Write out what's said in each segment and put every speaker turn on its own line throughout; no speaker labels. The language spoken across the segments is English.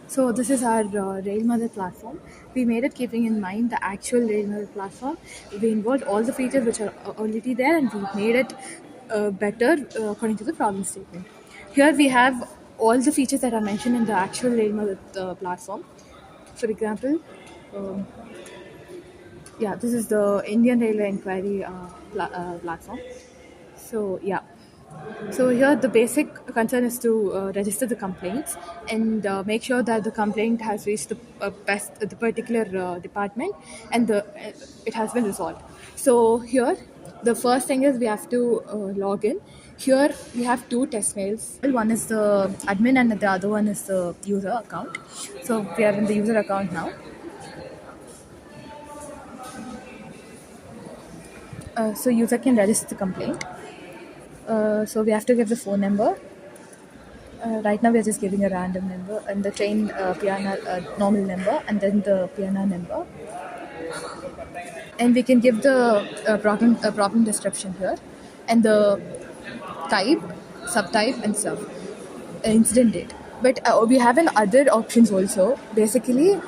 So this is our Railmother platform. We made it keeping in mind the actual Railmother platform. We involved all the features which are already there, and we made it better according to the problem statement. Here we have all the features that are mentioned in the actual Railmother platform. For example, um, yeah, this is the Indian Railway Inquiry platform. So yeah. So here the basic concern is to register the complaints and make sure that the complaint has reached the particular department and it has been resolved. So here the first thing is we have to log in. Here we have two test mails. One is the admin and the other one is the user account. So we are in the user account now. So user can register the complaint. So we have to give the phone number. Right now, we are just giving a random number and the train PNR normal number and then the PNR number. And we can give the problem description here and the type, subtype, and stuff, incident date. But we have an other options also. Basically,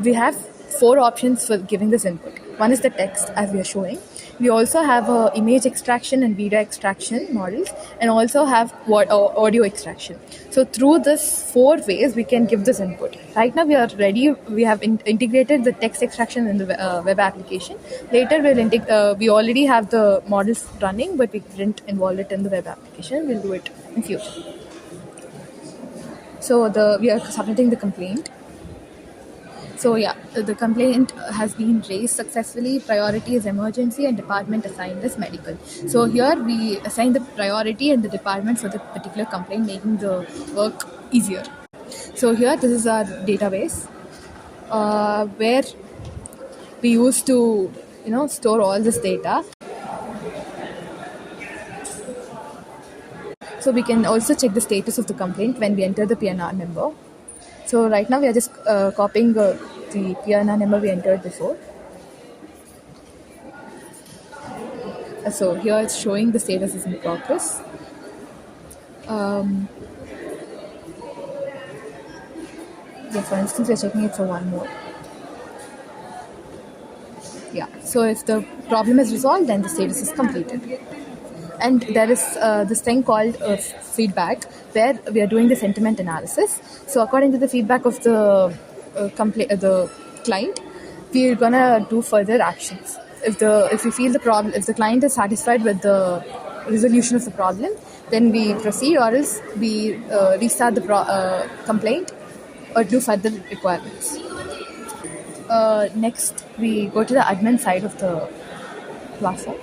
we have four options for giving this input. One is the text, as we are showing. We also have image extraction and video extraction models, and also have audio extraction. So through this four ways, we can give this input. Right now, we are ready. We have integrated the text extraction in the web application. Later, we already have the models running, but we didn't involve it in the web application. We'll do it in future. So we are submitting the complaint. So yeah, the complaint has been raised successfully. Priority is emergency and department assigned is medical. So here we assign the priority and the department for the particular complaint, making the work easier. So here this is our database where we used to store all this data. So we can also check the status of the complaint when we enter the PNR number. So right now we are just copying the PNR number we entered before. So here it's showing the status is in progress. Yeah, for instance, we're checking it for one more. Yeah, so if the problem is resolved, then the status is completed. And there is this thing called feedback, where we are doing the sentiment analysis. So according to the feedback of the client, we're gonna do further actions. If we feel if the client is satisfied with the resolution of the problem, then we proceed, or else we restart the complaint or do further requirements. Next, we go to the admin side of the platform.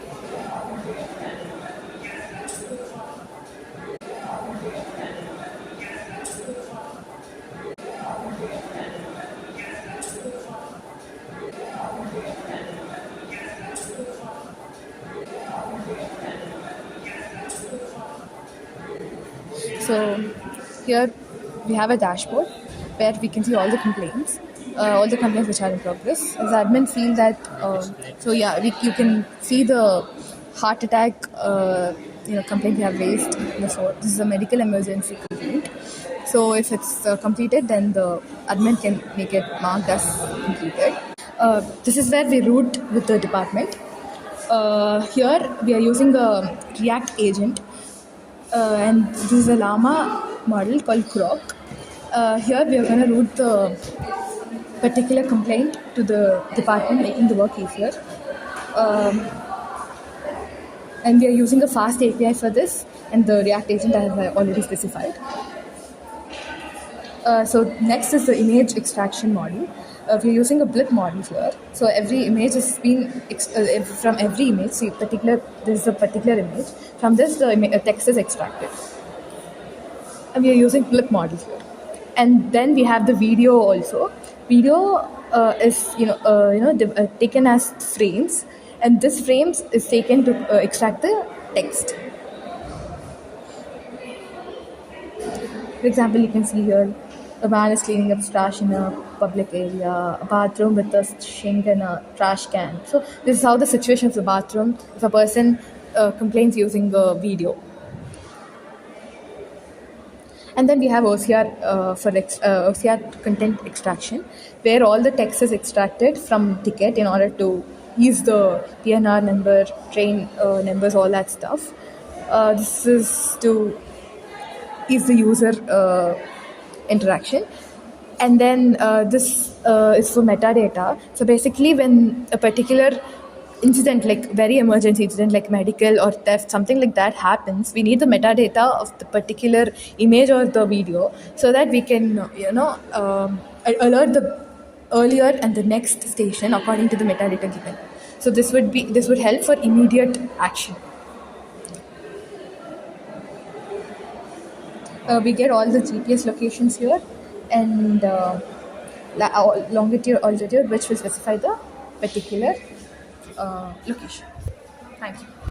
So here we have a dashboard where we can see all the complaints which are in progress. As admin feel that, you can see the heart attack complaint we have raised before. This is a medical emergency complaint. So if it's completed, then the admin can make it marked as completed. This is where we route with the department. Here we are using a React agent. And this is a llama model called Croc. Here we are going to route the particular complaint to the department, making the work easier. And we are using a fast API for this, and the React agent I have already specified. So next is the image extraction model. We're using a blip model here. So every image is being from every image. See, this is a particular image. From this, the text is extracted, and we are using blip model here. And then we have the video also. Video is taken as frames, and this frames is taken to extract the text. For example, you can see here a man is cleaning up trash in a public area, a bathroom with a sink and a trash can. So this is how the situation of the bathroom if a person complains using the video. And then we have OCR OCR content extraction, where all the text is extracted from ticket in order to use the PNR number, train numbers, all that stuff. This is to ease the user interaction. And then this is for metadata. So basically, when a particular incident, like very emergency incident like medical or theft, something like that happens, we need the metadata of the particular image or the video, so that we can alert the earlier and the next station according to the metadata given. So this would help for immediate action. We get all the GPS locations here, and longitude, altitude, which will specify the particular location. Thank you.